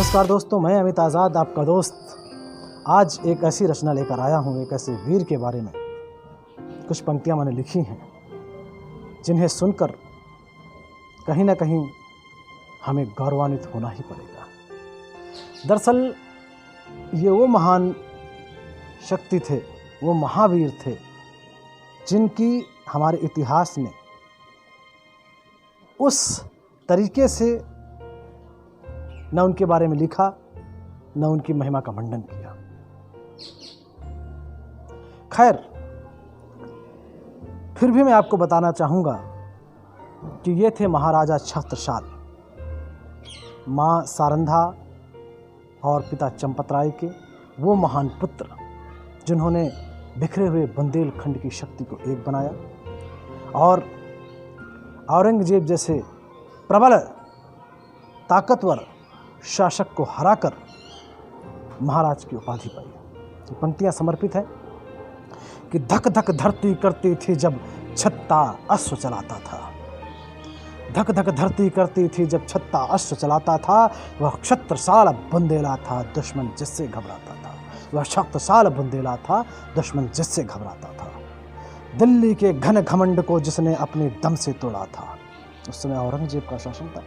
नमस्कार दोस्तों, मैं अमित आज़ाद आपका दोस्त आज एक ऐसी रचना लेकर आया हूँ, एक ऐसे वीर के बारे में। कुछ पंक्तियाँ मैंने लिखी हैं जिन्हें सुनकर कहीं ना कहीं हमें गौरवान्वित होना ही पड़ेगा। दरअसल ये वो महान शक्ति थे, वो महावीर थे जिनकी हमारे इतिहास ने उस तरीके से न उनके बारे में लिखा, न उनकी महिमा का मंडन किया। खैर, फिर भी मैं आपको बताना चाहूँगा कि ये थे महाराजा छत्रसाल, माँ सारंधा और पिता चंपतराय के वो महान पुत्र जिन्होंने बिखरे हुए बुंदेलखंड की शक्ति को एक बनाया और औरंगजेब जैसे प्रबल ताकतवर शासक को हराकर महाराज की उपाधि पाई। ये पंक्तियां समर्पित है कि धक धक धरती करती थी जब छत्ता अश्व चलाता था। धक धक धरती करती थी जब छत्ता अश्व चलाता था। वह छत्रसाल बुंदेला था, दुश्मन जिससे घबराता था। वह छत्रसाल बुंदेला था, दुश्मन जिससे घबराता था। दिल्ली के घन घमंड को जिसने अपने दम से तोड़ा था। उस समय औरंगजेब का शासन था,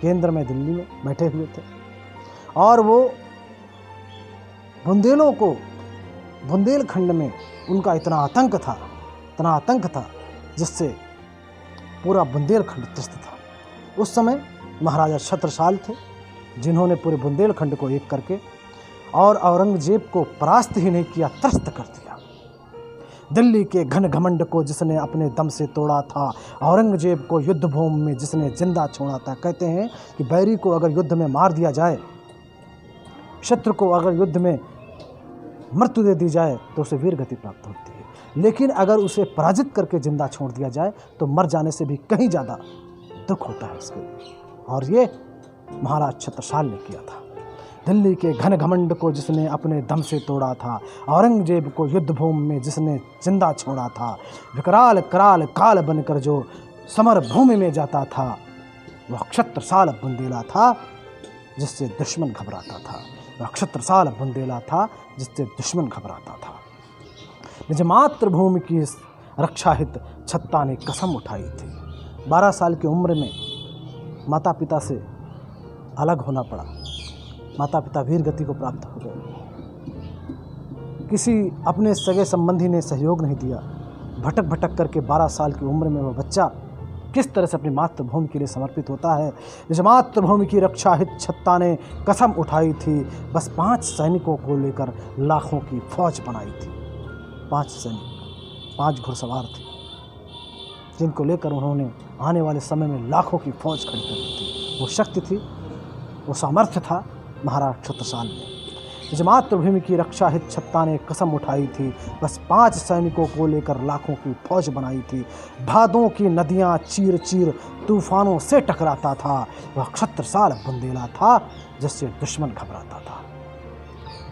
केंद्र में दिल्ली में बैठे हुए थे और वो बुंदेलों को, बुंदेलखंड में उनका इतना आतंक था जिससे पूरा बुंदेलखंड त्रस्त था। उस समय महाराजा छत्रसाल थे जिन्होंने पूरे बुंदेलखंड को एक करके और औरंगजेब को परास्त ही नहीं किया, त्रस्त कर दिया। दिल्ली के घन घमंड को जिसने अपने दम से तोड़ा था, औरंगजेब को युद्ध भूमि में जिसने जिंदा छोड़ा था। कहते हैं कि बैरी को अगर युद्ध में मार दिया जाए, शत्रु को अगर युद्ध में मृत्यु दे दी जाए तो उसे वीर गति प्राप्त होती है, लेकिन अगर उसे पराजित करके जिंदा छोड़ दिया जाए तो मर जाने से भी कहीं ज़्यादा दुख होता है उसके लिए। और ये महाराज छत्रसाल ने किया था। दिल्ली के घन घमंड को जिसने अपने दम से तोड़ा था, औरंगजेब को युद्ध भूमि में जिसने जिंदा छोड़ा था। विकराल कराल काल बनकर जो समर भूमि में जाता था, वह छत्रसाल बुंदेला था जिससे दुश्मन घबराता था। वह छत्रसाल बुंदेला था जिससे दुश्मन घबराता था। निज मातृभूमि की रक्षा हित छत्ता ने कसम उठाई थी। 12 साल की उम्र में माता पिता से अलग होना पड़ा। माता पिता वीर गति को प्राप्त हो गए। किसी अपने सगे संबंधी ने सहयोग नहीं दिया। भटक भटक करके 12 साल की उम्र में वह बच्चा किस तरह से अपनी मातृभूमि के लिए समर्पित होता है। इस मातृभूमि की रक्षा हित छत्ता ने कसम उठाई थी। बस 5 सैनिकों को लेकर लाखों की फौज बनाई थी। 5 सैनिक, 5 घुड़सवार थे जिनको लेकर उन्होंने आने वाले समय में लाखों की फौज खड़ी कर दी थी। वो शक्ति थी, वो सामर्थ्य था महाराज छत्रसाल में। इस मातृभूमि की रक्षा हित छत्ता ने कसम उठाई थी। बस 5 सैनिकों को लेकर लाखों की फौज बनाई थी। भादों की नदियां चीर चीर तूफानों से टकराता था। वह छत्रसाल बुंदेला था जिससे दुश्मन घबराता था।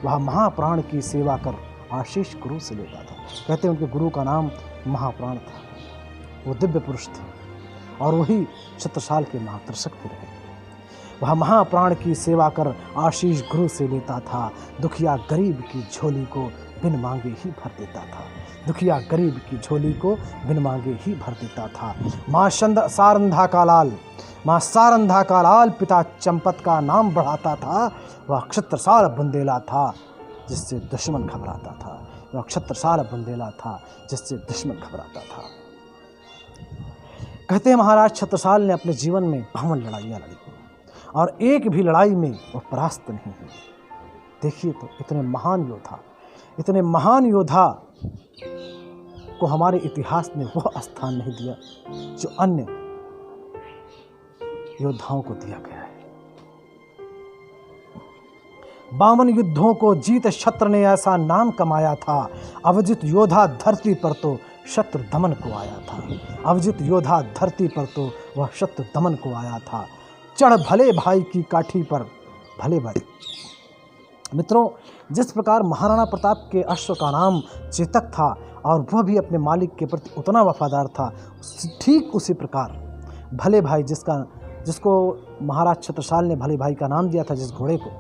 वह महाप्राण की सेवा कर आशीष गुरु से लेता था। कहते हैं उनके गुरु का नाम महाप्राण था। वो दिव्य पुरुष थे और वही छत्रसाल के मातृशक्ति रहे। वह महाप्राण की सेवा कर आशीष गुरु से लेता था। दुखिया गरीब की झोली को बिन मांगे ही भर देता था। दुखिया गरीब की झोली को बिन मांगे ही भर देता था। माँ सारंधा का लाल पिता चंपत का नाम बढ़ाता था। वह छत्रसाल बुंदेला था जिससे दुश्मन घबराता था। वह छत्रसाल बुंदेला था जिससे दुश्मन घबराता था। कहते हैं महाराज छत्रसाल ने अपने जीवन में 52 लड़ाइयाँ लड़ी और एक भी लड़ाई में वो परास्त नहीं हुए। देखिए तो इतने महान योद्धा को हमारे इतिहास ने वह स्थान नहीं दिया जो अन्य योद्धाओं को दिया गया है। 52 युद्धों को जीत शत्रु ने ऐसा नाम कमाया था। अवजित योद्धा धरती पर तो शत्रु दमन को आया था। अवजित योद्धा धरती पर तो वह शत्रु दमन को आया था। चढ़ भले भाई की काठी पर भले भाई। मित्रों, जिस प्रकार महाराणा प्रताप के अश्व का नाम चेतक था और वह भी अपने मालिक के प्रति उतना वफादार था, ठीक उसी प्रकार भले भाई जिसका जिसको महाराज छत्रसाल ने भले भाई का नाम दिया था, जिस घोड़े को,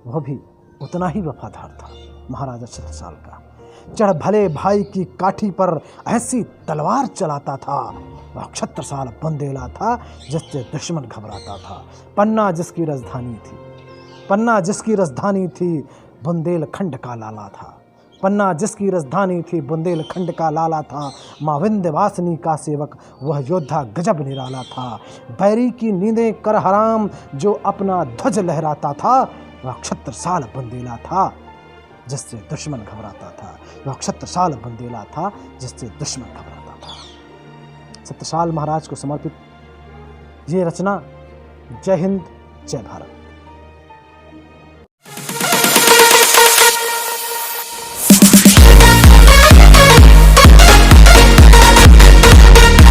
वह भी उतना ही वफादार था महाराजा छत्रसाल का। चढ़ भले भाई की काठी पर ऐसी तलवार चलाता था, वह छत्रसाल बुंदेला था जिससे दुश्मन घबराता था। पन्ना जिसकी राजधानी थी बुंदेलखंड का लाला था। पन्ना जिसकी राजधानी थी बुंदेलखंड का लाला था। माँ विंध्यवासिनी का सेवक वह योद्धा गजब निराला था। बैरी की नींदें कर हराम जो अपना ध्वज लहराता था, वह छत्रसाल बुंदेला था जिससे दुश्मन घबराता था। वह छत्रसाल बुंदेला था जिससे दुश्मन घबराता था। छत्रसाल महाराज को समर्पित ये रचना। जय हिंद, जय भारत।